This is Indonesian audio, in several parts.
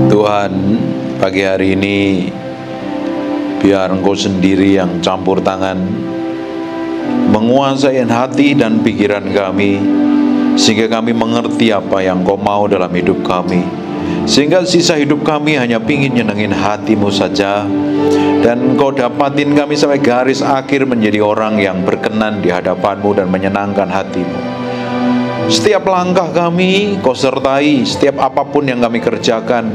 Tuhan, pagi hari ini biar Engkau sendiri yang campur tangan, menguasai hati dan pikiran kami, sehingga kami mengerti apa yang Kau mau dalam hidup kami, sehingga sisa hidup kami hanya pingin nyenengin hati-Mu saja, dan Kau dapatin kami sampai garis akhir menjadi orang yang berkenan di hadapan-Mu dan menyenangkan hati-Mu. Setiap langkah kami Kau sertai, setiap apapun yang kami kerjakan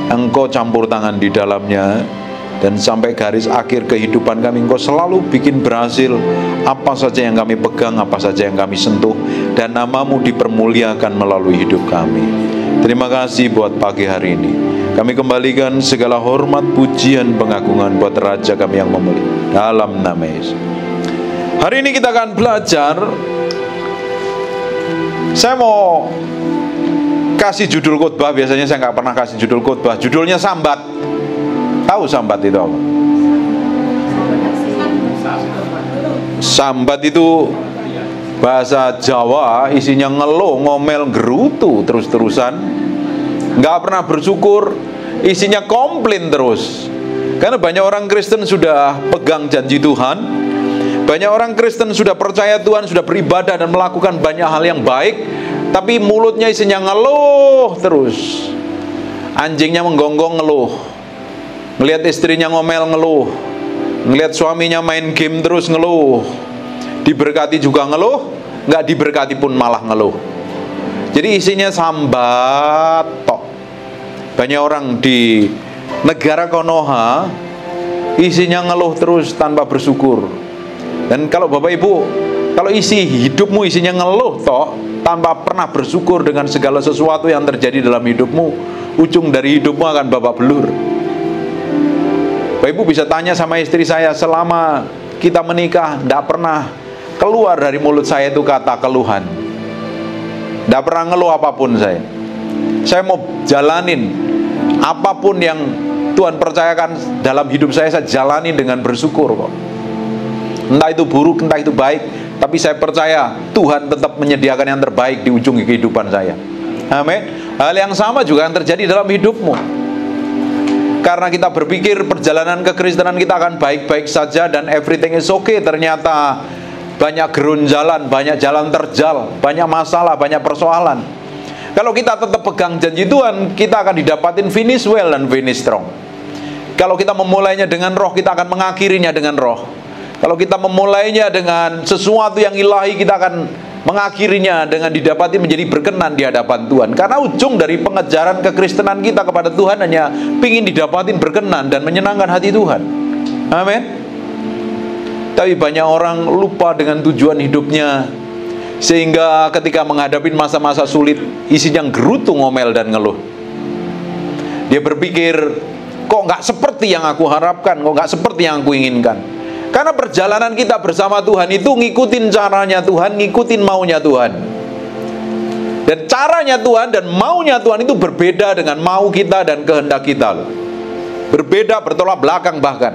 Engkau campur tangan di dalamnya, dan sampai garis akhir kehidupan kami Engkau selalu bikin berhasil. Apa saja yang kami pegang, apa saja yang kami sentuh, dan nama-Mu dipermuliakan melalui hidup kami. Terima kasih buat pagi hari ini. Kami kembalikan segala hormat, pujian, pengagungan buat Raja kami yang memelih, dalam nama Yesus. Hari ini kita akan belajar. Saya mau kasih judul khotbah. Biasanya saya nggak pernah kasih judul khotbah. Judulnya sambat. Tahu sambat itu apa? Sambat itu bahasa Jawa, isinya ngeluh, ngomel, gerutu terus-terusan, nggak pernah bersyukur, isinya komplain terus. Karena banyak orang Kristen sudah pegang janji Tuhan, banyak orang Kristen sudah percaya Tuhan, sudah beribadah dan melakukan banyak hal yang baik, tapi mulutnya isinya ngeluh terus. Anjingnya menggonggong ngeluh, ngelihat istrinya ngomel ngeluh, ngelihat suaminya main game terus ngeluh, diberkati juga ngeluh, nggak diberkati pun malah ngeluh. Jadi isinya sambat tok. Banyak orang di negara Konoha isinya ngeluh terus tanpa bersyukur. Dan kalau Bapak Ibu, kalau isi hidupmu isinya ngeluh toh, tanpa pernah bersyukur dengan segala sesuatu yang terjadi dalam hidupmu, ujung dari hidupmu akan babak belur. Bapak Ibu bisa tanya sama istri saya, selama kita menikah, tidak pernah keluar dari mulut saya itu kata keluhan. Tidak pernah ngeluh apapun saya. Saya mau jalanin apapun yang Tuhan percayakan dalam hidup saya jalani dengan bersyukur kok. Entah itu buruk, entah itu baik, tapi saya percaya Tuhan tetap menyediakan yang terbaik di ujung kehidupan saya. Amin. Hal yang sama juga yang terjadi dalam hidupmu. Karena kita berpikir perjalanan kekristenan kita akan baik-baik saja dan everything is okay, ternyata banyak gerunjalan, banyak jalan terjal, banyak masalah, banyak persoalan. Kalau kita tetap pegang janji Tuhan, kita akan didapatin finish well dan finish strong. Kalau kita memulainya dengan roh, kita akan mengakhirinya dengan roh. Kalau kita memulainya dengan sesuatu yang ilahi, kita akan mengakhirinya dengan didapati menjadi berkenan di hadapan Tuhan. Karena ujung dari pengejaran kekristenan kita kepada Tuhan hanya ingin didapatin berkenan dan menyenangkan hati Tuhan. Amin. Tapi banyak orang lupa dengan tujuan hidupnya, sehingga ketika menghadapi masa-masa sulit, isinya gerutu, ngomel dan ngeluh. Dia berpikir, kok nggak seperti yang aku harapkan, kok nggak seperti yang aku inginkan. Karena perjalanan kita bersama Tuhan itu ngikutin caranya Tuhan, ngikutin maunya Tuhan. Dan caranya Tuhan dan maunya Tuhan itu berbeda dengan mau kita dan kehendak kita loh. Berbeda, bertolak belakang bahkan.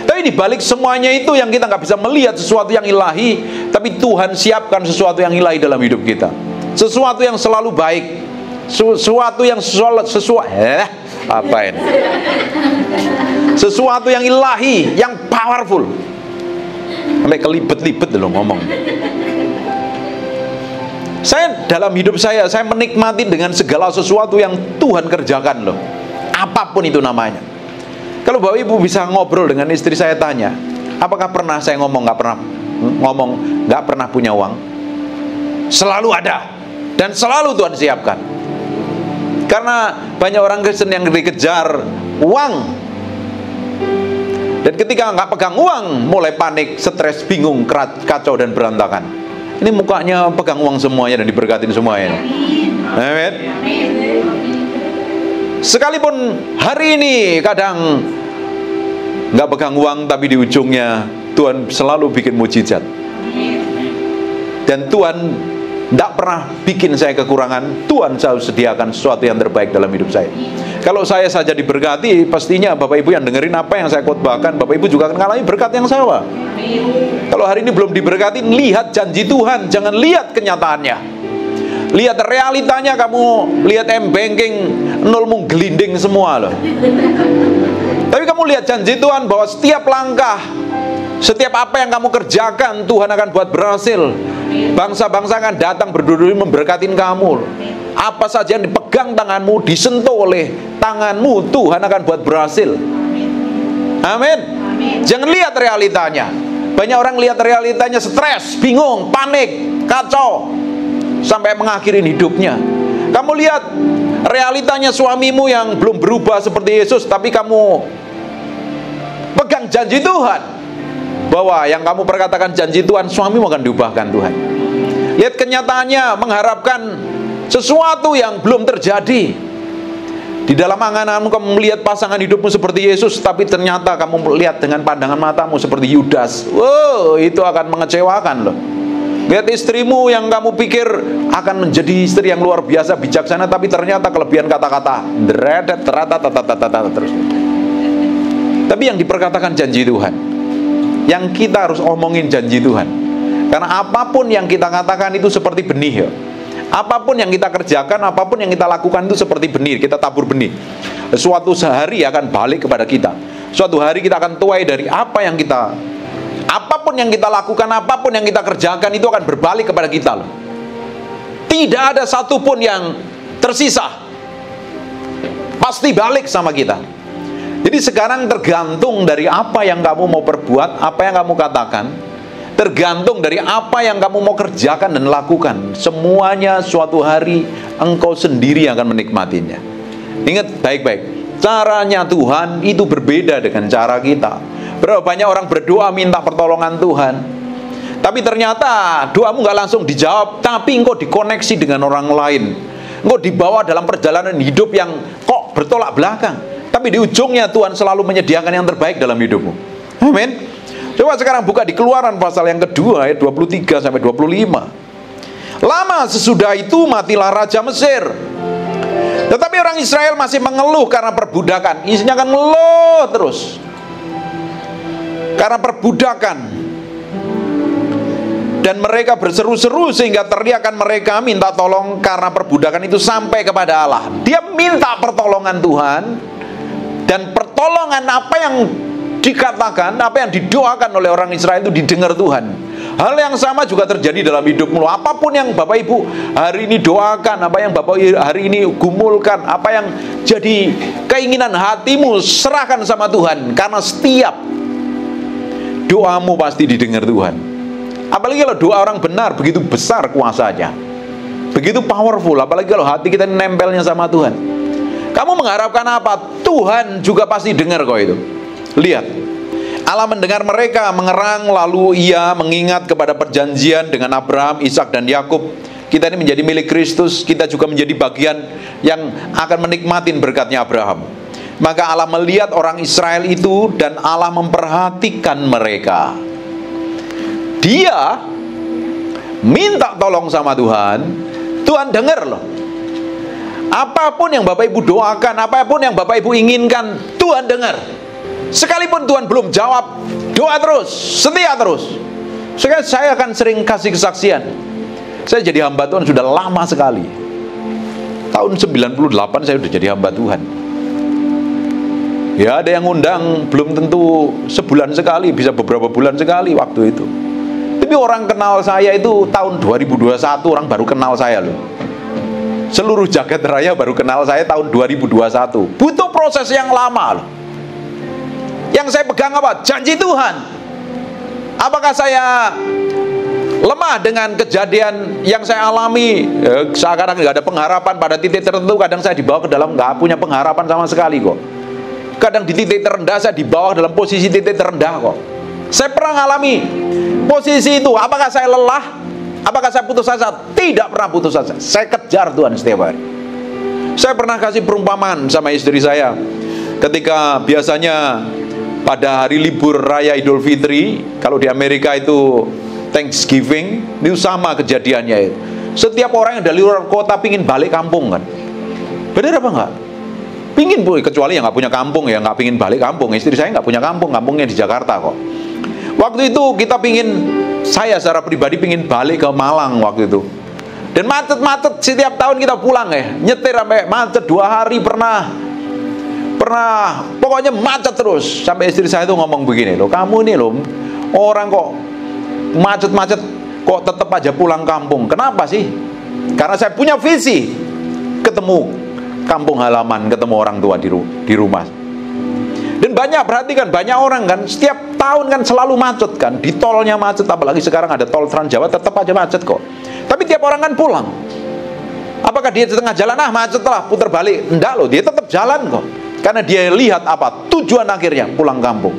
Tapi di balik semuanya itu yang kita nggak bisa melihat sesuatu yang ilahi, tapi Tuhan siapkan sesuatu yang ilahi dalam hidup kita. Sesuatu yang selalu baik, sesuatu yang sesuatu yang ilahi, yang powerful. Sampai kelibet-libet loh ngomong. Saya dalam hidup saya menikmati dengan segala sesuatu yang Tuhan kerjakan loh. Apapun itu namanya. Kalau Bapak Ibu bisa ngobrol dengan istri saya, tanya, apakah pernah saya ngomong nggak pernah punya uang? Selalu ada, dan selalu Tuhan siapkan. Karena banyak orang Kristen yang dikejar uang, dan ketika nggak pegang uang, mulai panik, stres, bingung, kacau dan berantakan. Ini mukanya pegang uang semuanya dan diberkatin semuanya. Amin. Sekalipun hari ini kadang nggak pegang uang, tapi di ujungnya Tuhan selalu bikin mujizat. Dan Tuhan tidak pernah bikin saya kekurangan. Tuhan selalu sediakan sesuatu yang terbaik dalam hidup saya. Kalau saya saja diberkati, pastinya Bapak Ibu yang dengerin apa yang saya khotbahkan, Bapak Ibu juga akan mengalami berkat yang sama. Kalau hari ini belum diberkati, lihat janji Tuhan, jangan lihat kenyataannya. Lihat realitanya, kamu lihat M-Banking nolmu gelinding semua loh. Tapi kamu lihat janji Tuhan bahwa setiap langkah, setiap apa yang kamu kerjakan, Tuhan akan buat berhasil. Bangsa-bangsa akan datang berduri memberkatin kamu. Apa saja yang dipegang tanganmu, disentuh oleh tanganmu, Tuhan akan buat berhasil. Amin. Jangan lihat realitanya. Banyak orang lihat realitanya stres, bingung, panik, kacau, sampai mengakhiri hidupnya. Kamu lihat realitanya suamimu yang belum berubah seperti Yesus, tapi kamu pegang janji Tuhan bahwa yang kamu perkatakan janji Tuhan, suamimu akan diubahkan Tuhan. Lihat kenyataannya, mengharapkan sesuatu yang belum terjadi. Di dalam angan-anganmu kamu melihat pasangan hidupmu seperti Yesus, tapi ternyata kamu melihat dengan pandangan matamu seperti Yudas. Wow, itu akan mengecewakan loh. Lihat istrimu yang kamu pikir akan menjadi istri yang luar biasa bijaksana, tapi ternyata kelebihan kata-kata, terus. Tapi yang diperkatakan janji Tuhan, yang kita harus omongin janji Tuhan. Karena apapun yang kita katakan itu seperti benih ya. Apapun yang kita kerjakan, apapun yang kita lakukan itu seperti benih, kita tabur benih. Suatu hari akan balik kepada kita. Suatu hari kita akan tuai dari apa yang kita, apapun yang kita lakukan, apapun yang kita kerjakan itu akan berbalik kepada kita loh. Tidak ada satupun yang tersisa. Pasti balik sama kita. Jadi sekarang tergantung dari apa yang kamu mau perbuat, apa yang kamu katakan. Tergantung dari apa yang kamu mau kerjakan dan lakukan. Semuanya suatu hari engkau sendiri akan menikmatinya. Ingat baik-baik, caranya Tuhan itu berbeda dengan cara kita. Berapa banyak orang berdoa minta pertolongan Tuhan, tapi ternyata doamu gak langsung dijawab, tapi engkau dikoneksi dengan orang lain. Engkau dibawa dalam perjalanan hidup yang kok bertolak belakang, tapi di ujungnya Tuhan selalu menyediakan yang terbaik dalam hidupmu. Amin. Coba sekarang buka di Keluaran pasal yang kedua ayat 23 sampai 25. Lama sesudah itu matilah Raja Mesir. Tetapi orang Israel masih mengeluh karena perbudakan. Isinya kan ngeluh terus karena perbudakan. Dan mereka berseru-seru sehingga teriakan mereka minta tolong karena perbudakan itu sampai kepada Allah. Dia minta pertolongan Tuhan, dan pertolongan apa yang dikatakan, apa yang didoakan oleh orang Israel itu didengar Tuhan. Hal yang sama juga terjadi dalam hidupmu. Apapun yang Bapak Ibu hari ini doakan, apa yang Bapak Ibu hari ini gumulkan, apa yang jadi keinginan hatimu, serahkan sama Tuhan. Karena setiap doamu pasti didengar Tuhan. Apalagi kalau doa orang benar, begitu besar kuasanya, begitu powerful. Apalagi kalau hati kita nempelnya sama Tuhan. Kamu mengharapkan apa? Tuhan juga pasti dengar kok itu. Lihat, Allah mendengar mereka mengerang, lalu ia mengingat kepada perjanjian dengan Abraham, Ishak dan Yakub. Kita ini menjadi milik Kristus, kita juga menjadi bagian yang akan menikmatin berkatnya Abraham. Maka Allah melihat orang Israel itu dan Allah memperhatikan mereka. Dia minta tolong sama Tuhan, Tuhan dengar loh. Apapun yang Bapak Ibu doakan, apapun yang Bapak Ibu inginkan, Tuhan dengar. Sekalipun Tuhan belum jawab, doa terus, setia terus. Saya akan sering kasih kesaksian. Saya jadi hamba Tuhan sudah lama sekali. Tahun 98 saya sudah jadi hamba Tuhan. Ya ada yang ngundang, belum tentu sebulan sekali, bisa beberapa bulan sekali waktu itu. Tapi orang kenal saya itu tahun 2021, orang baru kenal saya loh. Seluruh jagat raya baru kenal saya tahun 2021. Butuh proses yang lama loh. Yang saya pegang apa? Janji Tuhan. Apakah saya lemah dengan kejadian yang saya alami? Seakan-akan nggak ada pengharapan pada titik tertentu. Kadang saya dibawa ke dalam nggak punya pengharapan sama sekali kok. Kadang di titik terendah saya dibawa dalam posisi titik terendah kok. Saya pernah mengalami posisi itu. Apakah saya lelah? Apakah saya putus asa? Tidak pernah putus asa. Saya kejar Tuhan setiap hari. Saya pernah kasih perumpamaan sama istri saya. Ketika biasanya pada hari libur raya Idul Fitri, kalau di Amerika itu Thanksgiving, itu sama kejadiannya itu. Setiap orang yang dari luar kota pingin balik kampung kan. Benar apa enggak? Pingin, kecuali yang nggak punya kampung ya, nggak pingin balik kampung. Istri saya nggak punya kampung, kampungnya di Jakarta kok. Waktu itu kita pingin, saya secara pribadi pingin balik ke Malang waktu itu. Dan macet-macet setiap tahun kita pulang ya, nyetir sampai macet 2 hari pernah pokoknya macet terus. Sampai istri saya itu ngomong begini, loh kamu ini loh orang kok macet-macet kok tetap aja pulang kampung. Kenapa sih? Karena saya punya visi ketemu kampung halaman, ketemu orang tua di rumah. Dan perhatikan banyak orang kan setiap tahun kan selalu macet kan, di tolnya macet, apalagi sekarang ada tol Trans Jawa tetap aja macet kok. Tapi tiap orang kan pulang. Apakah dia di tengah jalan macet lah putar balik? Enggak loh, dia tetap jalan kok. Karena dia lihat apa? Tujuan akhirnya pulang kampung.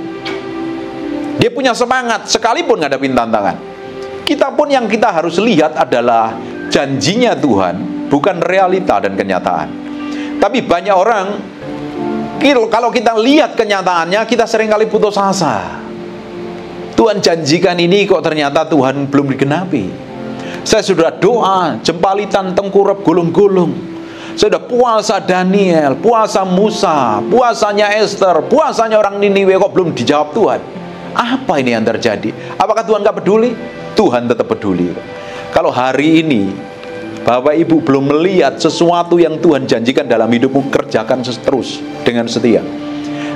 Dia punya semangat sekalipun ngadapin tantangan. Kita pun yang kita harus lihat adalah janjinya Tuhan, bukan realita dan kenyataan. Tapi banyak orang kalau kita lihat kenyataannya, kita seringkali putus asa. Tuhan janjikan ini kok ternyata Tuhan belum digenapi. Saya sudah doa, jempalitan tengkurap gulung-gulung. Saya sudah puasa Daniel, puasa Musa, puasanya Esther, puasanya orang Niniwe, kok belum dijawab Tuhan. Apa ini yang terjadi? Apakah Tuhan gak peduli? Tuhan tetap peduli. Kalau hari ini Bapak Ibu belum melihat sesuatu yang Tuhan janjikan dalam hidupmu, kerjakan terus dengan setia.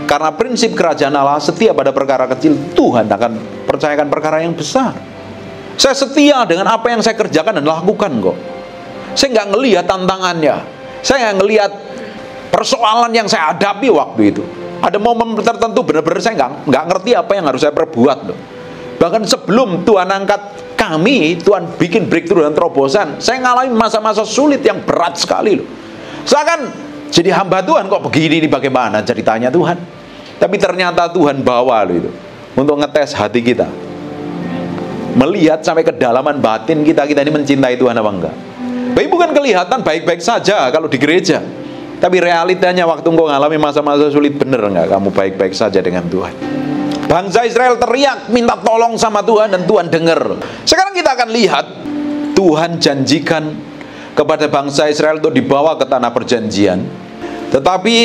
Karena prinsip kerajaan Allah, setiap ada perkara kecil, Tuhan akan percayakan perkara yang besar. Saya setia dengan apa yang saya kerjakan dan lakukan kok. Saya nggak ngelihat tantangannya, saya nggak ngelihat persoalan yang saya hadapi waktu itu. Ada momen tertentu benar-benar saya nggak ngerti apa yang harus saya perbuat loh. Bahkan sebelum Tuhan angkat kami, Tuhan bikin breakthrough dan terobosan, saya ngalamin masa-masa sulit yang berat sekali loh. Saya kan jadi hamba Tuhan, kok begini nih, bagaimana ceritanya Tuhan. Tapi ternyata Tuhan bawa loh itu untuk ngetes hati kita, melihat sampai kedalaman batin kita ini mencintai Tuhan apa enggak. Baik, bukan kelihatan baik-baik saja kalau di gereja, tapi realitanya waktu engkau ngalami masa-masa sulit, bener enggak kamu baik-baik saja dengan Tuhan. Bangsa Israel teriak minta tolong sama Tuhan dan Tuhan dengar. Sekarang kita akan lihat Tuhan janjikan kepada bangsa Israel untuk dibawa ke tanah perjanjian. Tetapi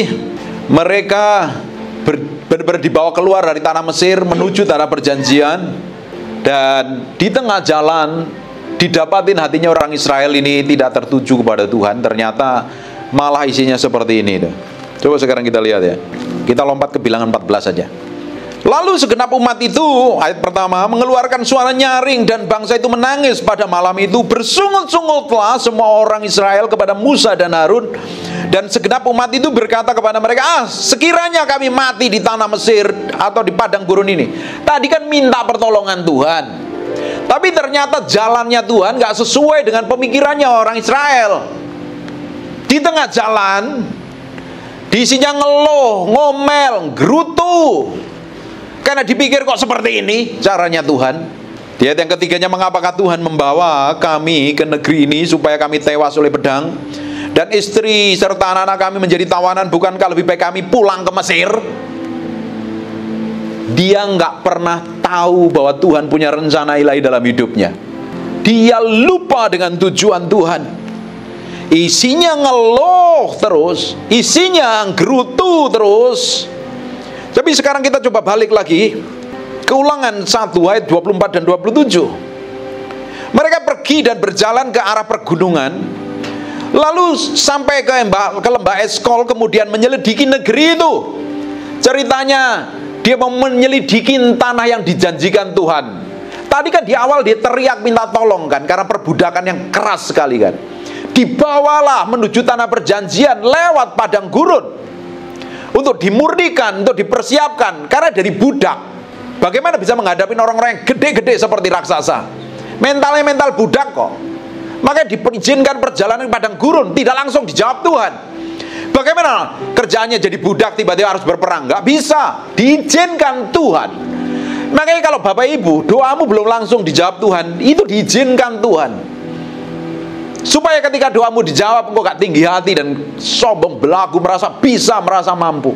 mereka benar-benar dibawa keluar dari tanah Mesir menuju tanah perjanjian. Dan di tengah jalan didapatin hatinya orang Israel ini tidak tertuju kepada Tuhan. Ternyata malah isinya seperti ini. Coba sekarang kita lihat ya. Kita lompat ke Bilangan 14 saja. Lalu segenap umat itu, ayat pertama, mengeluarkan suara nyaring dan bangsa itu menangis pada malam itu. Bersungut-sungutlah semua orang Israel kepada Musa dan Harun. Dan segenap umat itu berkata kepada mereka, sekiranya kami mati di tanah Mesir atau di padang gurun ini. Tadi kan minta pertolongan Tuhan, tapi ternyata jalannya Tuhan gak sesuai dengan pemikirannya orang Israel. Di tengah jalan, diisinya ngeluh, ngomel, gerutu. Karena dipikir kok seperti ini caranya Tuhan. Di ayat yang ketiganya, mengapakah Tuhan membawa kami ke negeri ini supaya kami tewas oleh pedang, dan istri serta anak-anak kami menjadi tawanan? Bukankah lebih baik kami pulang ke Mesir? Dia nggak pernah tahu bahwa Tuhan punya rencana ilahi dalam hidupnya. Dia lupa dengan tujuan Tuhan. Isinya ngeluh terus, isinya gerutu terus. Tapi sekarang kita coba balik lagi ke Ulangan 1 ayat 24 dan 27. Mereka pergi dan berjalan ke arah pergunungan, lalu sampai ke lembah Eskol, kemudian menyelidiki negeri itu. Ceritanya dia mau menyelidiki tanah yang dijanjikan Tuhan. Tadi kan di awal dia teriak minta tolong kan, karena perbudakan yang keras sekali kan. Dibawalah menuju tanah perjanjian lewat padang gurun untuk dimurnikan, untuk dipersiapkan. Karena dari budak, bagaimana bisa menghadapi orang-orang yang gede-gede seperti raksasa? Mentalnya mental budak kok. Makanya diizinkan perjalanan padang gurun, tidak langsung dijawab Tuhan. Bagaimana kerjaannya jadi budak tiba-tiba harus berperang? Nggak bisa, diizinkan Tuhan. Makanya kalau Bapak Ibu doamu belum langsung dijawab Tuhan, itu diizinkan Tuhan, supaya ketika doamu dijawab, engkau gak tinggi hati dan sombong belagu, merasa bisa, merasa mampu.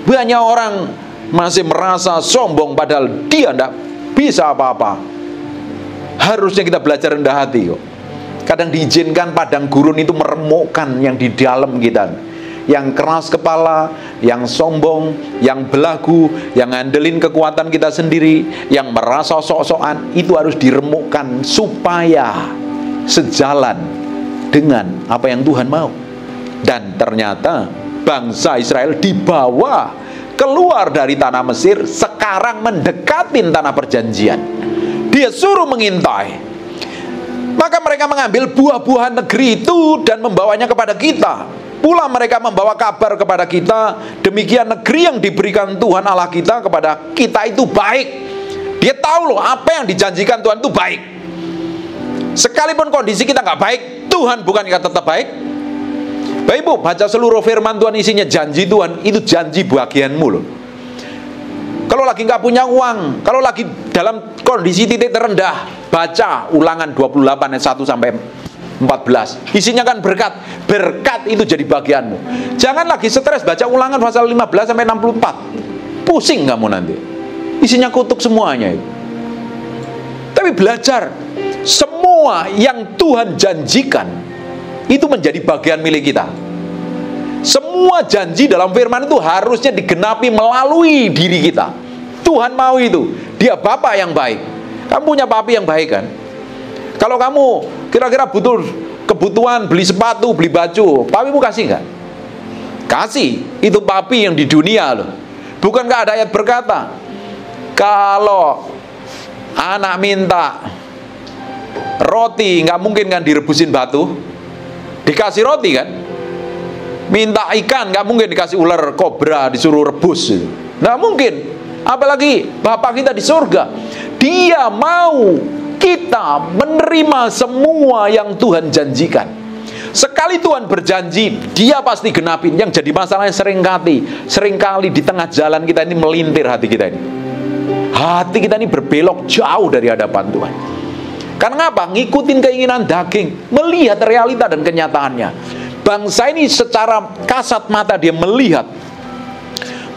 Banyak orang masih merasa sombong padahal dia tidak bisa apa-apa. Harusnya kita belajar rendah hati kok. Kadang diizinkan padang gurun itu meremukkan yang di dalam kita, yang keras kepala, yang sombong, yang belagu, yang ngandelin kekuatan kita sendiri, yang merasa sok-sokan. Itu harus diremukkan supaya sejalan dengan apa yang Tuhan mau. Dan ternyata bangsa Israel dibawa keluar dari tanah Mesir, sekarang mendekati tanah perjanjian. Dia suruh mengintai. Maka mereka mengambil buah-buahan negeri itu dan membawanya kepada kita. Pula mereka membawa kabar kepada kita, demikian negeri yang diberikan Tuhan Allah kita kepada kita itu baik. Dia tahu loh apa yang dijanjikan Tuhan itu baik. Sekalipun kondisi kita nggak baik, Tuhan bukankah tetap baik? Bapak Ibu, baca seluruh firman Tuhan, isinya janji Tuhan. Itu janji bagianmu loh. Kalau lagi nggak punya uang, kalau lagi dalam kondisi titik terendah, baca Ulangan 28 ayat 1 sampai 14. Isinya kan berkat. Berkat itu jadi bagianmu. Jangan lagi stres baca Ulangan pasal 15 sampai 64. Pusing kamu nanti. Isinya kutuk semuanya itu. Tapi belajar semua yang Tuhan janjikan itu menjadi bagian milik kita. Semua janji dalam firman itu harusnya digenapi melalui diri kita. Tuhan mau itu. Dia Bapa yang baik. Kamu punya papi yang baik kan? Kalau kamu kira-kira butuh kebutuhan, beli sepatu, beli baju, papimu kasih nggak? Kasih. Itu papi yang di dunia loh. Bukankah ada ayat berkata, kalau anak minta roti, nggak mungkin kan direbusin batu? Dikasih roti kan? Minta ikan, nggak mungkin dikasih ular kobra disuruh rebus, nggak mungkin. Apalagi Bapa kita di surga, Dia mau kita menerima semua yang Tuhan janjikan. Sekali Tuhan berjanji, Dia pasti genapin. Yang jadi masalahnya seringkali di tengah jalan kita ini melintir hati kita ini. Hati kita ini berbelok jauh dari hadapan Tuhan. Karena apa? Ngikutin keinginan daging, melihat realita dan kenyataannya. Bangsa ini secara kasat mata dia melihat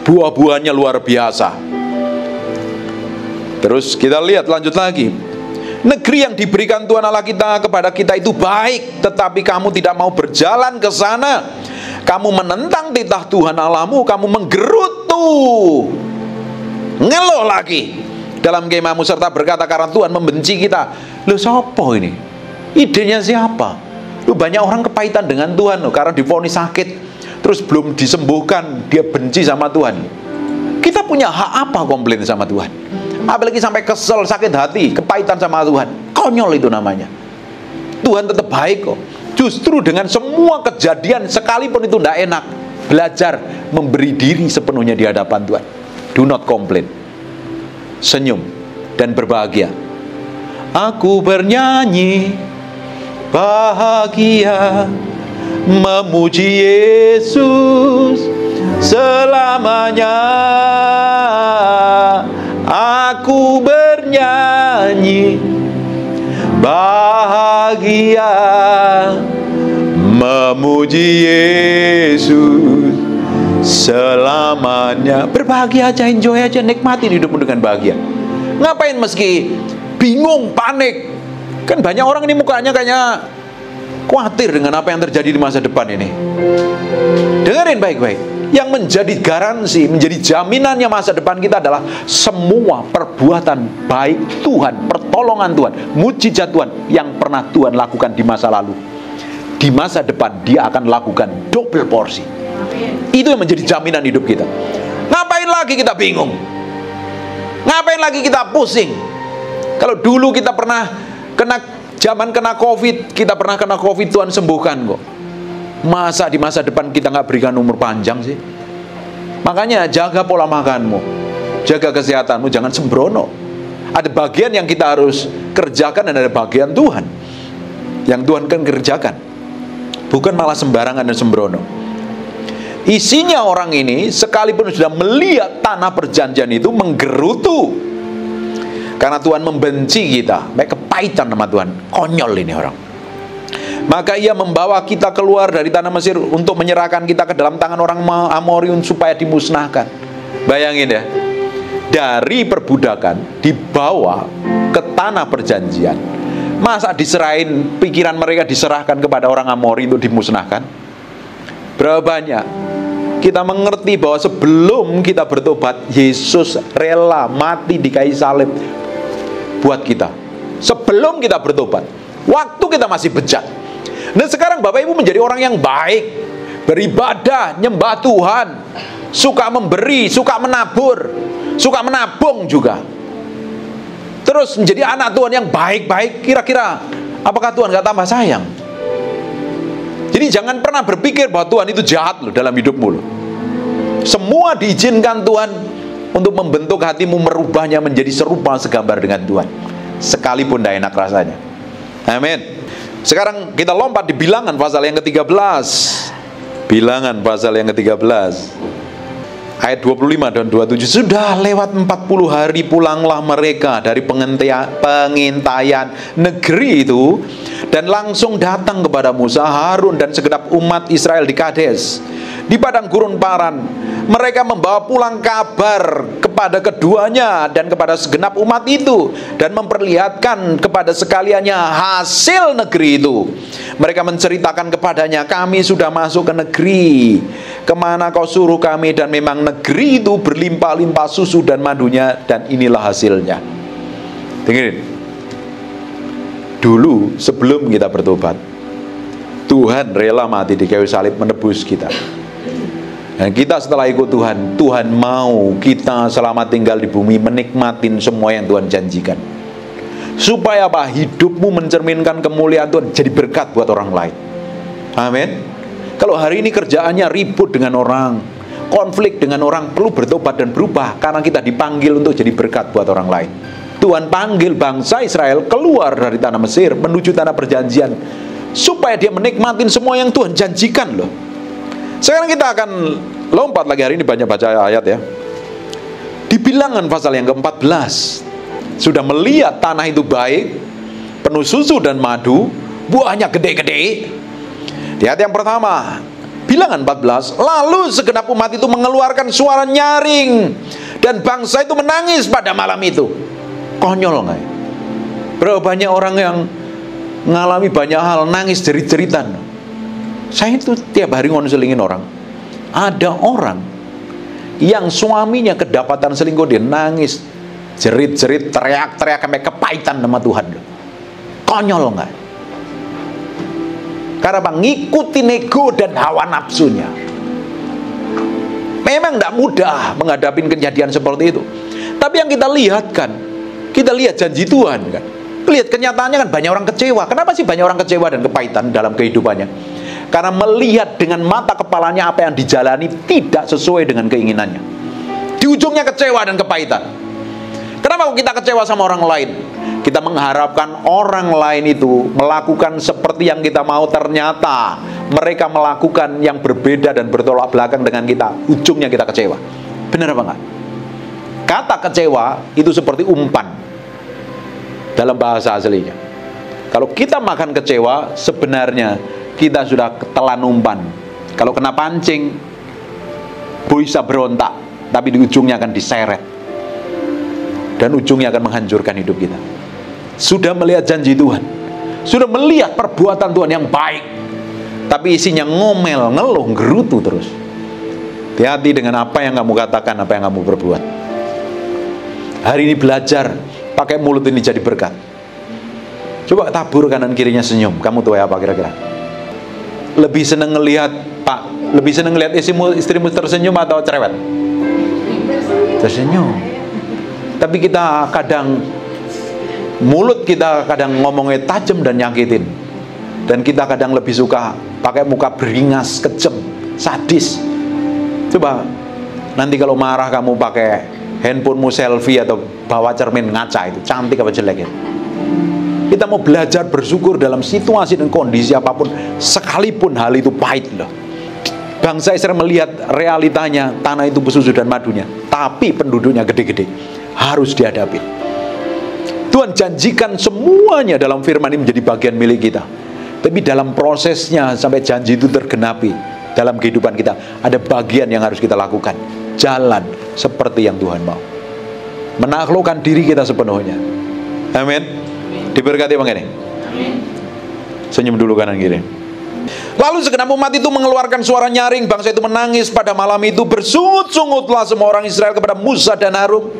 buah-buahnya luar biasa. Terus kita lihat lanjut lagi. Negeri yang diberikan Tuhan Allah kita kepada kita itu baik, tetapi kamu tidak mau berjalan ke sana. Kamu menentang titah Tuhan Allahmu, kamu menggerutu, ngeluh lagi dalam kemahmu serta berkata karena Tuhan membenci kita. Loh, siapa ini? Idenya siapa? Loh, banyak orang kepahitan dengan Tuhan loh, karena divonis sakit, terus belum disembuhkan, dia benci sama Tuhan. Kita punya hak apa komplain sama Tuhan? Apalagi sampai kesel, sakit hati, kepahitan sama Tuhan. Konyol itu namanya. Tuhan tetap baik kok. Justru dengan semua kejadian, sekalipun itu tidak enak, belajar memberi diri sepenuhnya di hadapan Tuhan. Do not complain. Senyum dan berbahagia. Aku bernyanyi bahagia, memuji Yesus selamanya. Aku bernyanyi bahagia, memuji Yesus selamanya. Berbahagia aja, enjoy aja, nikmati hidupmu dengan bahagia. Ngapain meski bingung, panik? Kan banyak orang ini mukanya kayaknya khawatir dengan apa yang terjadi di masa depan ini. Dengerin baik-baik. Yang menjadi garansi, menjadi jaminannya masa depan kita adalah semua perbuatan baik Tuhan, pertolongan Tuhan, mujizat Tuhan yang pernah Tuhan lakukan di masa lalu. Di masa depan Dia akan lakukan double porsi. Itu yang menjadi jaminan hidup kita. Ngapain lagi kita bingung? Ngapain lagi kita pusing? Kalau dulu kita pernah kena COVID, kita pernah kena COVID, Tuhan sembuhkan kok. Masa di masa depan kita nggak berikan umur panjang sih? Makanya jaga pola makanmu, jaga kesehatanmu, jangan sembrono. Ada bagian yang kita harus kerjakan dan ada bagian Tuhan yang Tuhan kan kerjakan, bukan malah sembarangan dan sembrono. Isinya orang ini sekalipun sudah melihat tanah perjanjian itu menggerutu karena Tuhan membenci kita, baik kepahitan sama Tuhan. Konyol ini orang. Maka Ia membawa kita keluar dari tanah Mesir untuk menyerahkan kita ke dalam tangan orang Amoriun supaya dimusnahkan. Bayangin ya, dari perbudakan dibawa ke tanah perjanjian. Masa diserahin, pikiran mereka diserahkan kepada orang Amori untuk dimusnahkan? Berapa banyak kita mengerti bahwa sebelum kita bertobat, Yesus rela mati di kayu salib buat kita. Sebelum kita bertobat, waktu kita masih bejat. Nah sekarang Bapak Ibu menjadi orang yang baik, beribadah, nyembah Tuhan, suka memberi, suka menabur, suka menabung juga. Terus menjadi anak Tuhan yang baik-baik. Kira-kira apakah Tuhan gak tambah sayang? Jadi jangan pernah berpikir bahwa Tuhan itu jahat loh dalam hidupmu loh. Semua diizinkan Tuhan untuk membentuk hatimu, merubahnya menjadi serupa segambar dengan Tuhan, sekalipun tidak enak rasanya. Amin. Sekarang kita lompat di Bilangan pasal yang ke-13. Bilangan pasal yang ke-13 ayat 25 dan 27. Sudah lewat 40 hari pulanglah mereka dari pengintaian negeri itu, dan langsung datang kepada Musa, Harun dan segenap umat Israel di Kades, di padang gurun Paran. Mereka membawa pulang kabar kepada keduanya dan kepada segenap umat itu, dan memperlihatkan kepada sekaliannya hasil negeri itu. Mereka menceritakan kepadanya, kami sudah masuk ke negeri kemana kau suruh kami, dan memang negeri itu berlimpah-limpah susu dan madunya, dan inilah hasilnya. Dengerin. Dulu sebelum kita bertobat, Tuhan rela mati di kayu salib menebus kita. Dan kita setelah ikut Tuhan, Tuhan mau kita selama tinggal di bumi menikmatin semua yang Tuhan janjikan. Supaya apa? Hidupmu mencerminkan kemuliaan Tuhan, jadi berkat buat orang lain. Amin. Kalau hari ini kerjaannya ribut dengan orang, konflik dengan orang, perlu bertobat dan berubah, karena kita dipanggil untuk jadi berkat buat orang lain. Tuhan panggil bangsa Israel keluar dari tanah Mesir menuju tanah perjanjian, supaya dia menikmatin semua yang Tuhan janjikan loh. Sekarang kita akan lompat lagi, hari ini banyak baca ayat ya. Di Bilangan pasal yang ke-14, sudah melihat tanah itu baik, penuh susu dan madu, buahnya gede-gede. Di ayat yang pertama, Bilangan 14, lalu segenap umat itu mengeluarkan suara nyaring, dan bangsa itu menangis pada malam itu. Konyol nggak? Berapa banyak orang yang mengalami banyak hal, nangis jerit-jeritan. Saya itu tiap hari ngonselingin orang. Ada orang yang suaminya kedapatan selingkuh, dia nangis, jerit-jerit, teriak-teriak sampai kepahitan sama Tuhan. Konyol nggak? Karena apa? Ngikuti ego dan hawa nafsunya. Memang tidak mudah menghadapi kejadian seperti itu. Tapi yang kita lihat kan, kita lihat janji Tuhan kan, lihat kenyataannya kan banyak orang kecewa. Kenapa sih banyak orang kecewa dan kepahitan dalam kehidupannya? Karena melihat dengan mata kepalanya apa yang dijalani tidak sesuai dengan keinginannya. Di ujungnya kecewa dan kepahitan. Kenapa kita kecewa sama orang lain? Kita mengharapkan orang lain itu melakukan seperti yang kita mau, ternyata mereka melakukan yang berbeda dan bertolak belakang dengan kita. Ujungnya kita kecewa. Benar apa enggak? Kata kecewa itu seperti umpan dalam bahasa aslinya. Kalau kita makan kecewa, sebenarnya kita sudah telan umpan. Kalau kena pancing, bisa berontak, tapi di ujungnya akan diseret, dan ujungnya akan menghancurkan hidup kita. Sudah melihat janji Tuhan, sudah melihat perbuatan Tuhan yang baik, tapi isinya ngomel, ngeluh, gerutu terus. Hati-hati dengan apa yang kamu katakan, apa yang kamu perbuat. Hari ini belajar pakai mulut ini jadi berkat. Coba tabur kanan kirinya senyum. Kamu tahu apa kira-kira? Lebih seneng ngelihat, Pak, lebih seneng ngelihat istrimu tersenyum atau cerewet? Tersenyum. Tapi kita kadang, mulut kita kadang ngomongnya tajam dan nyakitin. Dan kita kadang lebih suka pakai muka beringas, kejam, sadis. Coba nanti kalau marah kamu pakai handphonemu selfie atau bawa cermin ngaca, itu cantik apa jelek ya? Kita mau belajar bersyukur dalam situasi dan kondisi apapun, sekalipun hal itu pahit loh. Bangsa Israel melihat realitanya, tanah itu bersusu dan madunya, tapi penduduknya gede-gede, harus dihadapi. Tuhan janjikan semuanya dalam firman ini menjadi bagian milik kita. Tapi dalam prosesnya sampai janji itu tergenapi dalam kehidupan kita, ada bagian yang harus kita lakukan. Jalan seperti yang Tuhan mau, menaklukkan diri kita sepenuhnya. Amin. Diberkati Bang ini. Senyum dulu kanan kiri. Lalu segenap umat itu mengeluarkan suara nyaring, bangsa itu menangis pada malam itu. Bersungut-sungutlah semua orang Israel kepada Musa dan Harun,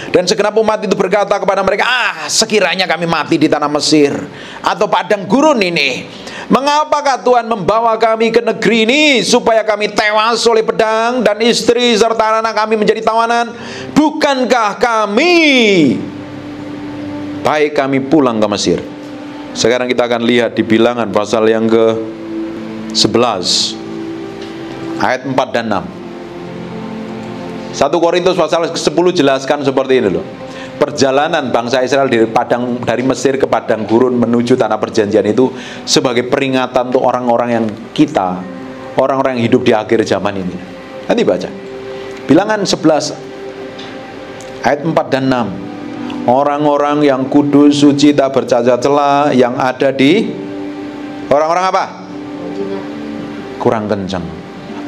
Dan segenap umat itu berkata kepada mereka, sekiranya kami mati di tanah Mesir atau padang gurun ini, mengapakah Tuhan membawa kami ke negeri ini supaya kami tewas oleh pedang dan istri serta anak kami menjadi tawanan? Bukankah baik kami pulang ke Mesir? Sekarang kita akan lihat di Bilangan pasal yang ke-11 ayat 4 dan 6. 1 Korintus pasal 10 jelaskan seperti ini loh. Perjalanan bangsa Israel dari Mesir ke padang gurun menuju tanah perjanjian itu sebagai peringatan untuk orang-orang yang orang-orang yang hidup di akhir zaman ini. Nanti baca Bilangan 11 ayat 4 dan 6. Orang-orang yang kudus, suci, tak bercacat celah, yang ada di orang-orang apa? Kurang kencang.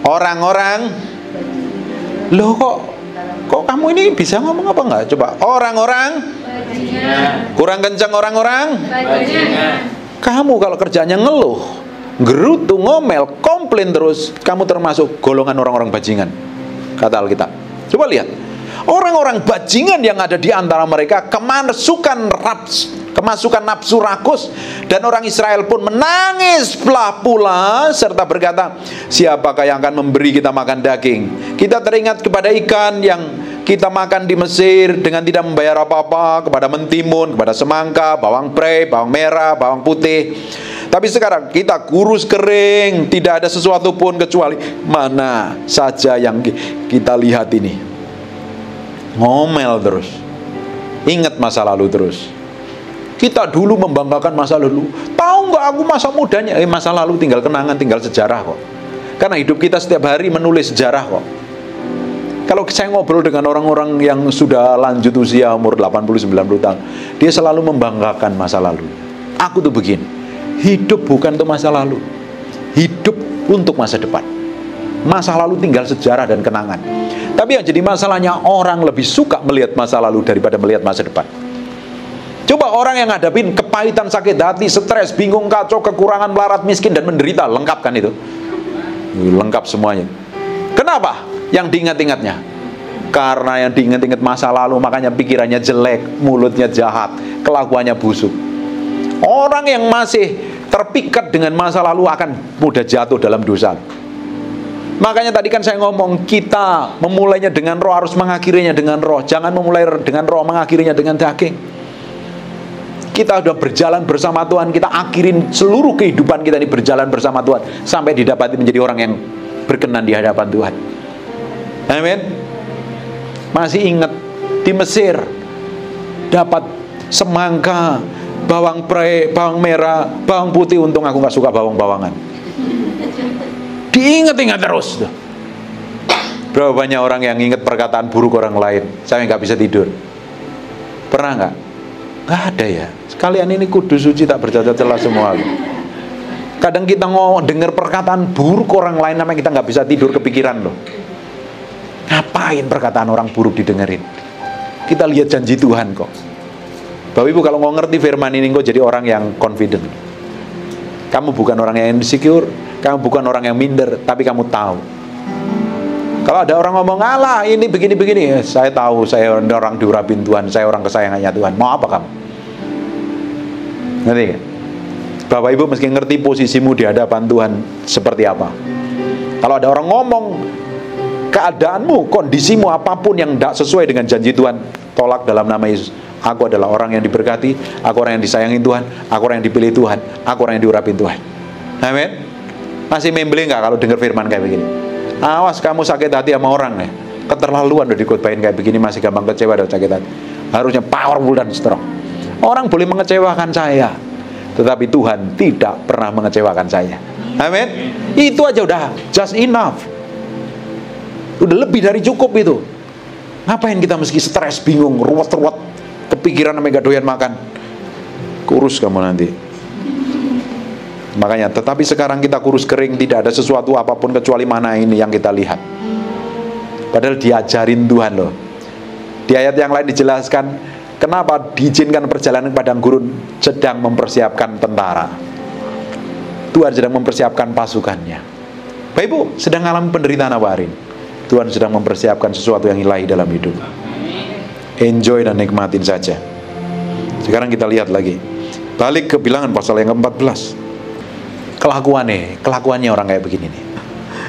Orang-orang. Loh kok kamu ini bisa ngomong apa enggak? Coba. Orang-orang bajingan. Kurang kencang orang-orang bajingan. Kamu kalau kerjanya ngeluh, gerutu, ngomel, komplain terus, kamu termasuk golongan orang-orang bajingan, kata Alkitab. Coba lihat. Orang-orang bajingan yang ada di antara mereka kemasukan nafsu rakus, dan orang Israel pun menangis pula serta berkata, siapakah yang akan memberi kita makan daging? Kita teringat kepada ikan yang kita makan di Mesir dengan tidak membayar apa-apa, kepada mentimun, kepada semangka, bawang prei, bawang merah, bawang putih. Tapi sekarang kita kurus kering, tidak ada sesuatu pun kecuali mana saja yang kita lihat ini. Ngomel terus, ingat masa lalu terus. Kita dulu membanggakan masa lalu. Tahu nggak aku masa mudanya? Masa lalu tinggal kenangan, tinggal sejarah kok. Karena hidup kita setiap hari menulis sejarah kok. Kalau saya ngobrol dengan orang-orang yang sudah lanjut usia umur 80-90 tahun, dia selalu membanggakan masa lalu. Aku tuh begini, hidup bukan untuk masa lalu, hidup untuk masa depan. Masa lalu tinggal sejarah dan kenangan. Tapi yang jadi masalahnya, orang lebih suka melihat masa lalu daripada melihat masa depan. Coba orang yang ngadapin kepahitan, sakit hati, stres, bingung, kacau, kekurangan, melarat, miskin, dan menderita, lengkap kan itu? Lengkap semuanya. Kenapa? Yang diingat-ingatnya. Karena yang diingat-ingat masa lalu, makanya pikirannya jelek, mulutnya jahat, kelakuannya busuk. Orang yang masih terpikat dengan masa lalu akan mudah jatuh dalam dosa. Makanya tadi kan saya ngomong, kita memulainya dengan roh, harus mengakhirinya dengan roh. Jangan memulai dengan roh, mengakhirinya dengan daging. Kita sudah berjalan bersama Tuhan, kita akhirin seluruh kehidupan kita ini berjalan bersama Tuhan sampai didapati menjadi orang yang berkenan di hadapan Tuhan. Amin. Masih ingat di Mesir dapat semangka, bawang prei, bawang merah, bawang putih. Untung aku gak suka bawang-bawangan. Diingat-ingat terus. Berapa banyak orang yang ingat perkataan buruk orang lain, saya nggak bisa tidur. Pernah nggak? Nggak ada ya. Sekalian ini kudus, suci, tak bercacat celah semua. Kadang kita dengar perkataan buruk orang lain, namanya kita nggak bisa tidur, kepikiran loh. Ngapain perkataan orang buruk didengerin? Kita lihat janji Tuhan kok. Bapak Ibu kalau mau ngerti firman ini kok jadi orang yang confident. Kamu bukan orang yang insecure, kamu bukan orang yang minder, tapi kamu tahu. Kalau ada orang ngomong, alah ini begini-begini, saya tahu saya orang diurapin Tuhan, saya orang kesayangannya Tuhan. Mau apa kamu? Ngerti gak? Bapak Ibu mesti ngerti posisimu di hadapan Tuhan seperti apa. Kalau ada orang ngomong keadaanmu, kondisimu apapun yang tidak sesuai dengan janji Tuhan, tolak dalam nama Yesus. Aku adalah orang yang diberkati, aku orang yang disayangi Tuhan, aku orang yang dipilih Tuhan, aku orang yang diurapin Tuhan. Amin. Masih membeli nggak kalau dengar firman kayak begini? Awas kamu sakit hati sama orang nih. Keterlaluan udah dikutbahin kayak begini, masih gampang kecewa dan sakit hati. Harusnya powerful dan strong. Orang boleh mengecewakan saya, tetapi Tuhan tidak pernah mengecewakan saya. Amin. Itu aja udah just enough. Udah lebih dari cukup itu. Ngapain kita meski stres, bingung, ruwet-ruwet, kepikiran sampai gak doyan makan? Kurus kamu nanti. Makanya, tetapi sekarang kita kurus kering, tidak ada sesuatu apapun kecuali mana ini yang kita lihat. Padahal diajarin Tuhan loh. Di ayat yang lain dijelaskan kenapa diizinkan perjalanan ke padang gurun, sedang mempersiapkan tentara. Tuhan sedang mempersiapkan pasukannya. Bapak Ibu sedang mengalami penderitaan apa hari ini? Tuhan sedang mempersiapkan sesuatu yang ilahi dalam hidup. Enjoy dan nikmatin saja. Sekarang kita lihat lagi. Balik ke Bilangan pasal yang ke-14. Kelakuannya orang kayak begini nih.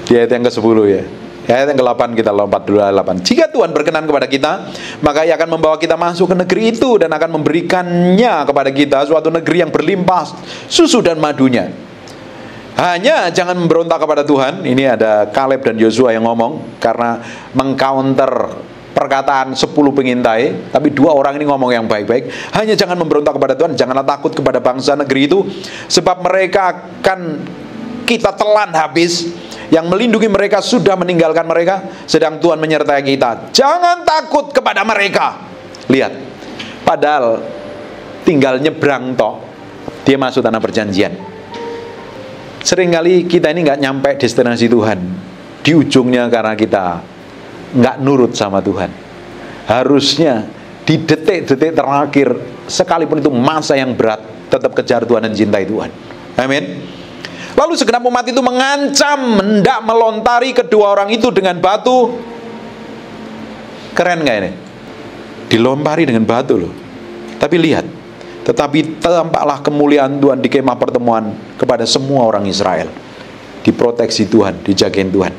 Di ayat yang ke-10 ya. Di ayat yang ke-8 kita lompat dulu ayat 8. Jika Tuhan berkenan kepada kita, maka Ia akan membawa kita masuk ke negeri itu dan akan memberikannya kepada kita suatu negeri yang berlimpah susu dan madunya. Hanya jangan memberontak kepada Tuhan. Ini ada Kaleb dan Yosua yang ngomong karena mengcounter perkataan 10 pengintai, tapi 2 orang ini ngomong yang baik-baik. Hanya jangan memberontak kepada Tuhan, janganlah takut kepada bangsa negeri itu, sebab mereka akan kita telan habis. Yang melindungi mereka sudah meninggalkan mereka, sedang Tuhan menyertai kita. Jangan takut kepada mereka. Lihat, padahal tinggal nyebrang toh, dia masuk tanah perjanjian. Seringkali kita ini nggak nyampe destinasi Tuhan di ujungnya karena kita nggak nurut sama Tuhan. Harusnya di detik-detik terakhir, sekalipun itu masa yang berat, tetap kejar Tuhan dan cintai Tuhan. Amin. Lalu segenap umat itu mengancam hendak melontari kedua orang itu dengan batu. Keren nggak ini? Dilompari dengan batu loh. Tapi lihat, tetapi tampaklah kemuliaan Tuhan di kemah pertemuan kepada semua orang Israel. Diproteksi Tuhan, dijagain Tuhan.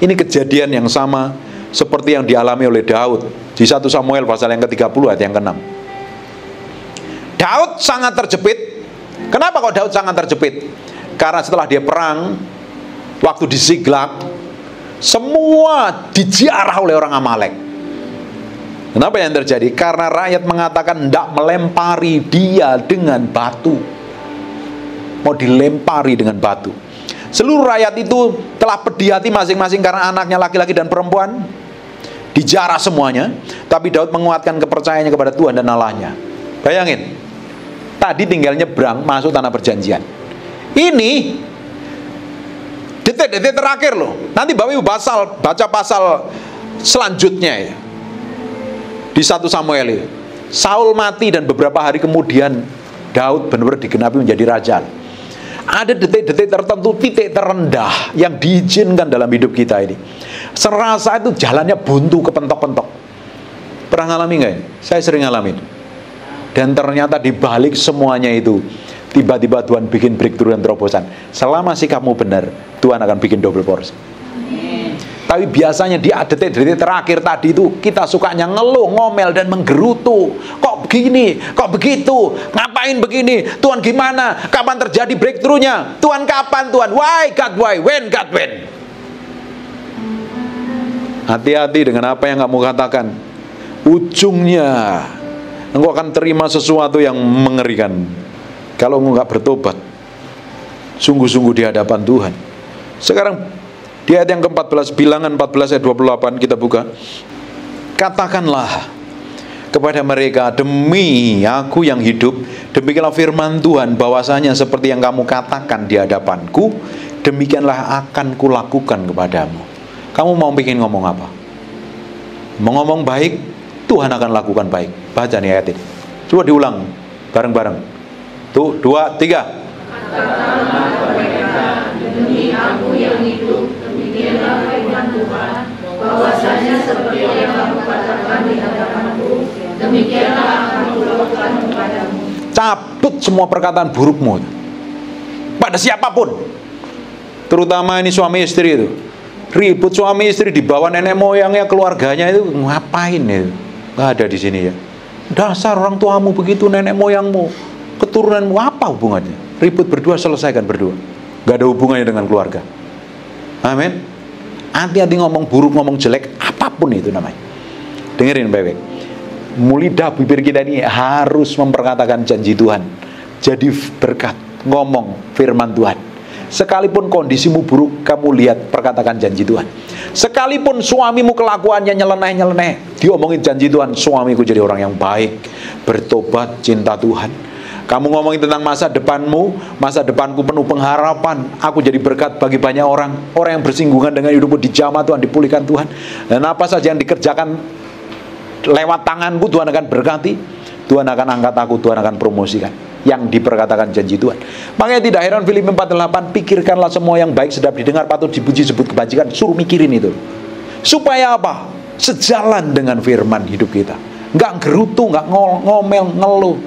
Ini kejadian yang sama seperti yang dialami oleh Daud di 1 Samuel pasal yang ke-30 ayat yang ke-6. Daud sangat terjepit. Kenapa kok Daud sangat terjepit? Karena setelah dia perang, waktu di Ziklag, semua dijarah oleh orang Amalek. Kenapa yang terjadi? Karena rakyat mengatakan hendak melempari dia dengan batu. Mau dilempari dengan batu. Seluruh rakyat itu telah pedih hati masing-masing karena anaknya laki-laki dan perempuan. Dijarah semuanya. Tapi Daud menguatkan kepercayaannya kepada Tuhan dan Allahnya. Bayangin, tadi tinggal nyebrang masuk tanah perjanjian. Ini detik-detik terakhir loh. Nanti Bapak Ibu baca pasal selanjutnya ya. Di 1 Samuel itu Saul mati dan beberapa hari kemudian Daud benar-benar digenapi menjadi raja. Ada detik-detik tertentu, titik terendah yang diizinkan dalam hidup kita ini. Serasa itu jalannya buntu, kepentok-pentok. Pernah ngalami nggak ya? Saya sering ngalamin. Dan ternyata di balik semuanya itu, tiba-tiba Tuhan bikin breakthrough dan terobosan. Selama sikapmu benar, Tuhan akan bikin double porsi. Tapi biasanya di detik-detik terakhir tadi itu kita sukanya ngeluh, ngomel dan menggerutu. Kok begini? Kok begitu? Ngapain begini? Tuhan gimana? Kapan terjadi breakthrough-nya? Tuhan kapan Tuhan? Why God why? When God when? Hati-hati dengan apa yang kamu katakan. Ujungnya engkau akan terima sesuatu yang mengerikan kalau engkau nggak bertobat sungguh-sungguh di hadapan Tuhan. Sekarang di ayat yang ke-14, Bilangan 14 ayat 28 kita buka. Katakanlah kepada mereka, demi aku yang hidup, demikianlah firman Tuhan, bahwasanya seperti yang kamu katakan di hadapanku, demikianlah akan kulakukan kepadamu. Kamu mau bikin ngomong apa? Mau ngomong baik, Tuhan akan lakukan baik. Baca nih ayat ini. Coba diulang bareng-bareng. Tuh, 2, 3. Demi aku yang hidup, demikianlah firman Tuhan, bahwasanya seperti yang kamu katakan di hadapanku, demikianlah akan kulakukan kepadamu. Cabut semua perkataan burukmu pada siapapun, terutama ini suami istri itu. Ribut suami istri di bawah nenek moyangnya, keluarganya itu ngapain itu? Nggak ada di sini ya. Dasar orang tuamu begitu, nenek moyangmu, keturunanmu, apa hubungannya? Ribut berdua, selesaikan berdua. Gak ada hubungannya dengan keluarga. Amin. Hati-hati ngomong buruk, ngomong jelek, apapun itu namanya. Dengerin baik-baik. Lidah bibir kita ini harus memperkatakan janji Tuhan. Jadi berkat, ngomong firman Tuhan. Sekalipun kondisimu buruk, kamu lihat perkatakan janji Tuhan. Sekalipun suamimu kelakuannya nyeleneh-nyeleneh, diomongin janji Tuhan, suamiku jadi orang yang baik, bertobat, cinta Tuhan. Kamu ngomongin tentang masa depanmu, masa depanku penuh pengharapan, aku jadi berkat bagi banyak orang. Orang yang bersinggungan dengan hidupmu dijamah Tuhan, dipulihkan Tuhan. Dan apa saja yang dikerjakan lewat tanganku, Tuhan akan berkati. Tuhan akan angkat aku, Tuhan akan promosikan. Yang diperkatakan janji Tuhan. Makanya tidak heran Filipi 4:8, pikirkanlah semua yang baik, sedap didengar, patut dipuji, sebut kebajikan. Suruh mikirin itu. Supaya apa? Sejalan dengan firman hidup kita. nggak gerutu, nggak ngomel, ngeluh.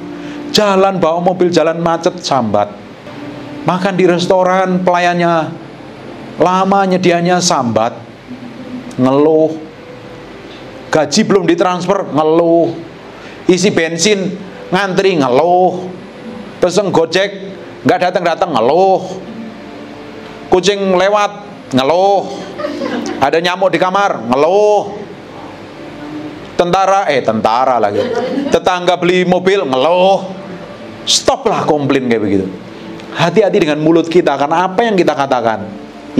Jalan bawa mobil, jalan macet, sambat. Makan di restoran, pelayannya lama, nyedianya sambat, ngeluh. Gaji belum ditransfer, ngeluh. Isi bensin, ngantri, ngeluh. Pesen Gojek, nggak datang-datang, ngeluh. Kucing lewat, ngeluh. Ada nyamuk di kamar, ngeluh. Tentara lagi. Tetangga beli mobil, ngeluh. Stoplah komplain kayak begitu. Hati-hati dengan mulut kita, karena apa yang kita katakan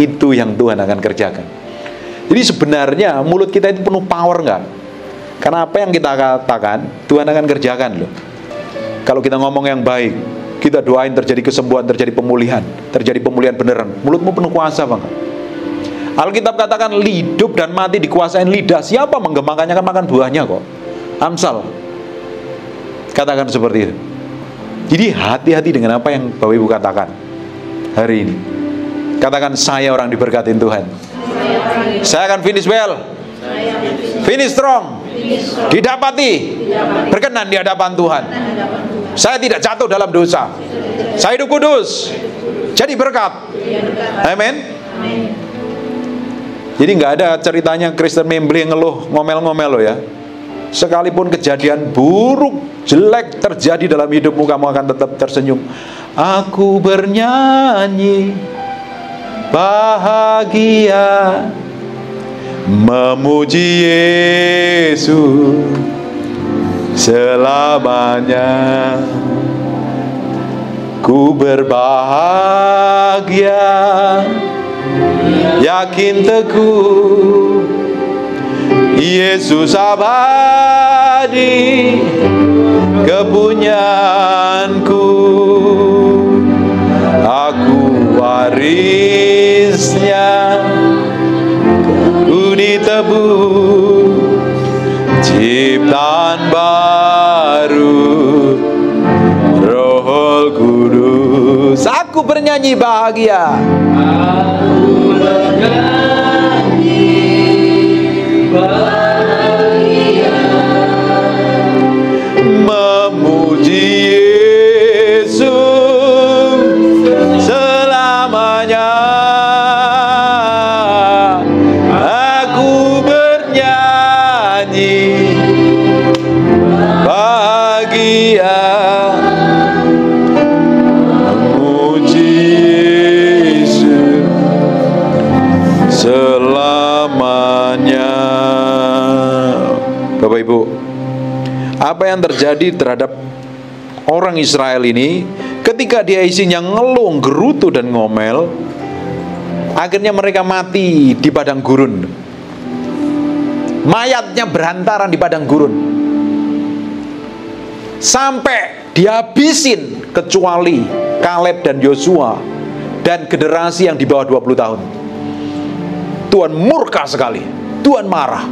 itu yang Tuhan akan kerjakan. Jadi sebenarnya mulut kita itu penuh power nggak? Karena apa yang kita katakan Tuhan akan kerjakan loh. Kalau kita ngomong yang baik, kita doain terjadi kesembuhan, terjadi pemulihan beneran. Mulutmu penuh kuasa Bang. Alkitab katakan hidup dan mati dikuasain lidah. Siapa menggemakannya kan makan buahnya kok. Amsal katakan seperti itu. Jadi hati-hati dengan apa yang Bapak Ibu katakan hari ini. Katakan, saya orang diberkatin Tuhan. Saya akan finish well, finish strong, didapati berkenan di hadapan Tuhan. Saya tidak jatuh dalam dosa. Saya hidup kudus, jadi berkat. Amin. Jadi nggak ada ceritanya Kristen membeli ngeluh, ngomel-ngomel loh ya. Sekalipun kejadian buruk, jelek terjadi dalam hidupmu, kamu akan tetap tersenyum. Aku bernyanyi bahagia, memuji Yesus selamanya. Ku berbahagia, yakin teguh, Yesus abadi kepunyaanku. Aku warisnya, ku ditebus ciptaan baru, Roh Kudus. Aku bernyanyi bahagia. Aku bernyanyi bahagia, memuji Yesus selamanya. Aku bernyanyi bahagia, memuji Yesus selamanya. Bapak Ibu, apa yang terjadi terhadap orang Israel ini ketika dia isinya ngeluh, gerutu dan ngomel, akhirnya mereka mati di padang gurun. Mayatnya berantaran di padang gurun sampai dihabisin, kecuali Kaleb dan Yosua dan generasi yang di bawah 20 tahun. Tuhan murka sekali, Tuhan marah.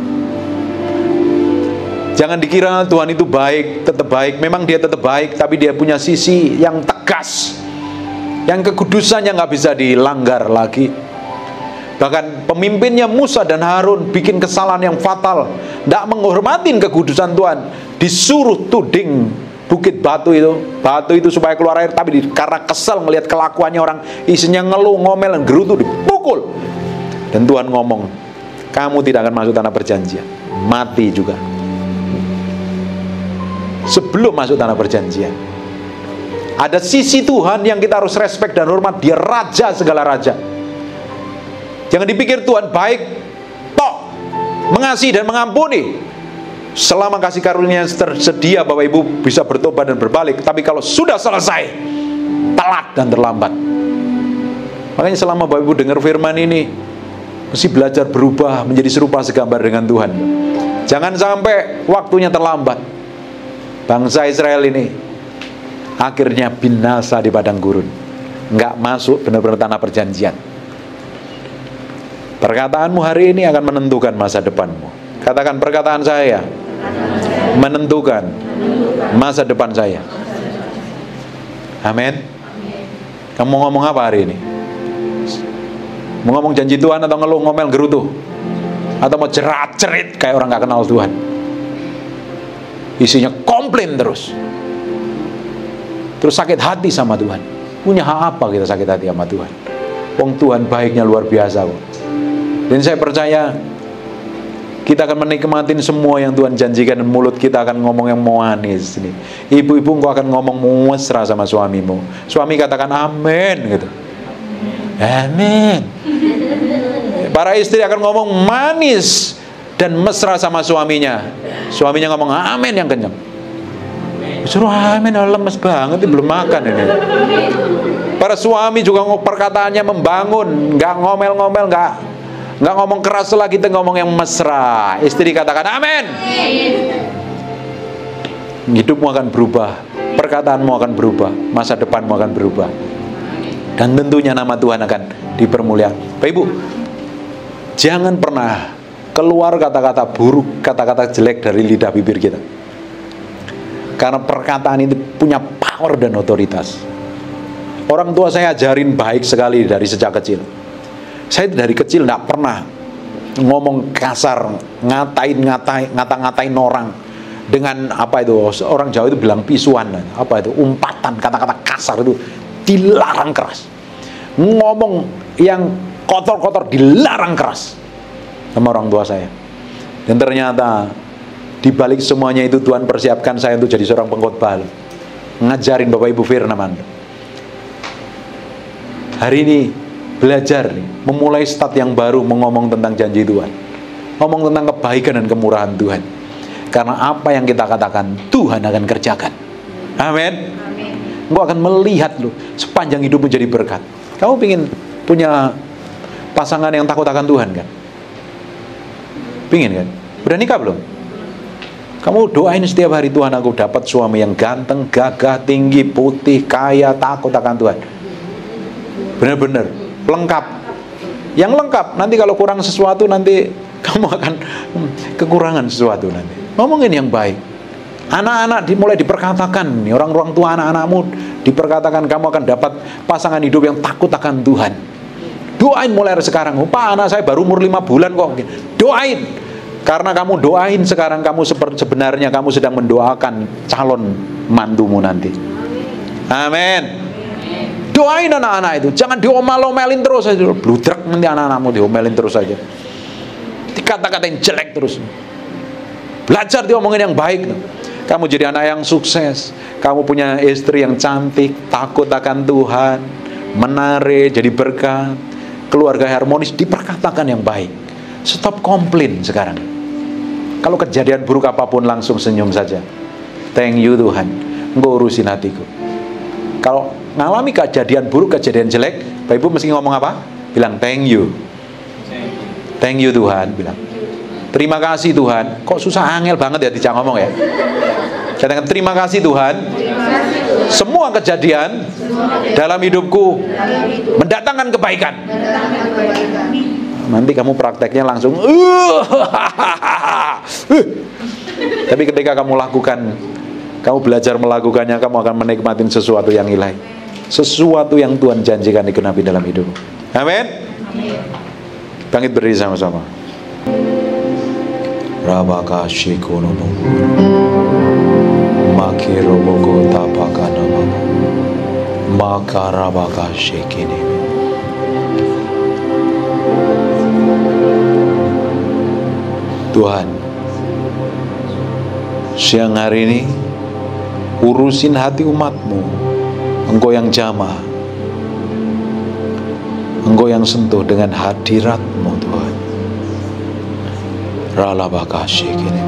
Jangan dikira Tuhan itu baik, tetap baik. Memang dia tetap baik, tapi dia punya sisi yang tegas, yang kekudusannya nggak bisa dilanggar lagi. Bahkan pemimpinnya Musa dan Harun bikin kesalahan yang fatal, nggak menghormatin kekudusan Tuhan. Disuruh tuding bukit batu itu supaya keluar air, tapi karena kesel melihat kelakuannya orang isinya ngeluh, ngomel, dan gerutu, dipukul. Dan Tuhan ngomong, kamu tidak akan masuk tanah perjanjian, mati juga. Sebelum masuk tanah perjanjian, ada sisi Tuhan yang kita harus respect dan hormat. Dia raja segala raja. Jangan dipikir Tuhan baik tok, mengasihi dan mengampuni. Selama kasih karunia tersedia, Bapak Ibu bisa bertobat dan berbalik. Tapi kalau sudah selesai, telat dan terlambat. Makanya selama Bapak Ibu dengar firman ini, mesti belajar berubah menjadi serupa segambar dengan Tuhan. Jangan sampai waktunya terlambat. Bangsa Israel ini akhirnya binasa di padang gurun, nggak masuk benar-benar tanah perjanjian. Perkataanmu hari ini akan menentukan masa depanmu. Katakan, perkataan saya menentukan masa depan saya. Amin. Kamu mau ngomong apa hari ini? Mau ngomong janji Tuhan atau ngeluh, ngomel, gerutu? Atau mau jerat-jerit kayak orang gak kenal Tuhan? isinya komplain terus sakit hati sama Tuhan. Punya hak apa kita sakit hati sama Tuhan? Wong Tuhan baiknya luar biasa kok. Dan saya percaya kita akan menikmatin semua yang Tuhan janjikan, dan mulut kita akan ngomong yang manis nih. Ibu-ibu engkau akan ngomong mesra sama suamimu. Suami katakan amin gitu. Amin. Para istri akan ngomong manis dan mesra sama suaminya. Suaminya ngomong amin yang kencang. Suruh amin, lemes banget, belum makan ini. Para suami juga perkataannya membangun, nggak ngomel-ngomel, nggak ngomong keras lagi, kita ngomong yang mesra. Istri katakan amin. Hidupmu akan berubah, perkataanmu akan berubah, masa depanmu akan berubah, dan tentunya nama Tuhan akan dipermuliakan. Bapak Ibu, jangan pernah keluar kata-kata buruk, kata-kata jelek dari lidah bibir kita. Karena perkataan itu punya power dan otoritas. Orang tua saya ajarin baik sekali dari sejak kecil. Saya dari kecil tidak pernah ngomong kasar, ngata-ngatain orang dengan apa itu, orang Jawa itu bilang pisuan, apa itu, umpatan, kata-kata kasar itu dilarang keras. Ngomong yang kotor-kotor dilarang keras sama orang tua saya. Dan ternyata di balik semuanya itu Tuhan persiapkan saya untuk jadi seorang pengkhotbah, ngajarin Bapak Ibu firman. Hari ini belajar nih, memulai start yang baru, mengomong tentang janji Tuhan, ngomong tentang kebaikan dan kemurahan Tuhan. Karena apa yang kita katakan Tuhan akan kerjakan. Amin. Engkau akan melihat loh sepanjang hidupmu jadi berkat. Kamu ingin punya pasangan yang takut akan Tuhan kan? Pingin kan? Udah nikah belum? Kamu doain setiap hari, Tuhan aku dapat suami yang ganteng, gagah, tinggi, putih, kaya, takut akan Tuhan. Benar-benar lengkap. Yang lengkap, nanti kalau kurang sesuatu nanti kamu akan kekurangan sesuatu nanti. Ngomongin yang baik. Anak-anak mulai diperkatakan, orang-orang tua anak-anakmu diperkatakan kamu akan dapat pasangan hidup yang takut akan Tuhan. Doain mulai sekarang. Pak, anak saya baru umur 5 bulan kok. Doain. Karena kamu doain sekarang, kamu sebenarnya kamu sedang mendoakan calon mantumu nanti. Amin. Doain anak-anak itu, jangan diomel-omelin terus aja. Bludrek nanti anak-anakmu diomelin terus aja, dikata-katain jelek terus. Belajar diomongin yang baik. Kamu jadi anak yang sukses, kamu punya istri yang cantik, takut akan Tuhan, menarik, jadi berkat, keluarga harmonis, diperkatakan yang baik. Stop komplain sekarang. Kalau kejadian buruk apapun langsung senyum saja. Thank you Tuhan, Engkau urusin hatiku. Kalau ngalami kejadian buruk, kejadian jelek, Bapak Ibu mesti ngomong apa? Bilang thank you. Thank you Tuhan, bilang. Terima kasih Tuhan. Kok susah angel banget ya dijak ngomong ya. Katakan terima kasih Tuhan. Semua kejadian dalam hidupku mendatangkan kebaikan. Nanti kamu prakteknya langsung tapi ketika kamu lakukan, kamu belajar melakukannya, kamu akan menikmati sesuatu yang ilahi, sesuatu yang Tuhan janjikan dikenapi dalam hidupmu. Amin. Bangkit berdiri sama-sama. Rabaka shikono mogu makiro mogo tapaka namamu maka rabaka shikini. Tuhan, siang hari ini urusin hati umatmu. Engkau yang jamah, Engkau yang sentuh dengan hadiratmu Tuhan. Rala bakasih kini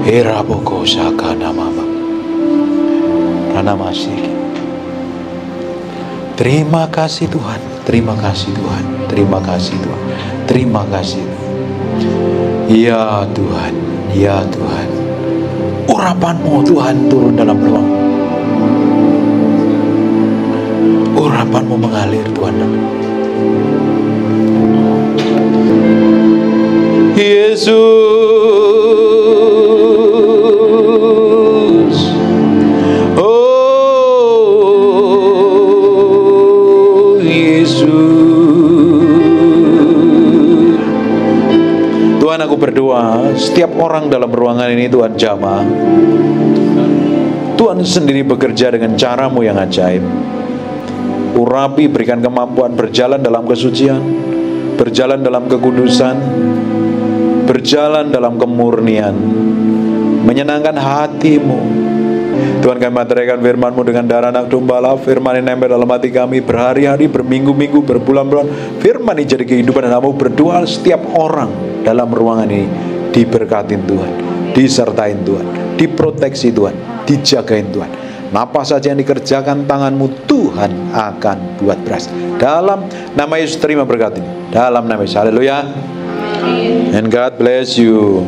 Hiraboko sakana mama Rana masih. Terima kasih Tuhan, terima kasih Tuhan, terima kasih Tuhan, terima kasih. Ya Tuhan, ya Tuhan, urapan-Mu Tuhan turun dalam ruang. Urapan-Mu mengalir Tuhan. Yesus, oh Yesus, Tuhan aku aku berdoa, setiap orang dalam ruangan ini Tuhan jamah, Tuhan sendiri bekerja dengan cara-Mu yang ajaib. Urapi, berikan kemampuan berjalan dalam kesucian, berjalan dalam kekudusan, berjalan dalam kemurnian, menyenangkan hati-Mu. Tuhan, kami materikan firman-Mu dengan darah anak domba. Firman ini nempel dalam hati kami berhari-hari, berminggu-minggu, berbulan-bulan. Firman ini jadi kehidupan, dan kami berdoa setiap orang dalam ruangan ini diberkatin Tuhan, disertain Tuhan, diproteksi Tuhan, dijagain Tuhan. Apa saja yang dikerjakan tangan-Mu, Tuhan akan buat berhasil. Dalam nama Yesus terima berkat ini. Dalam nama Yesus, haleluya. And God bless you.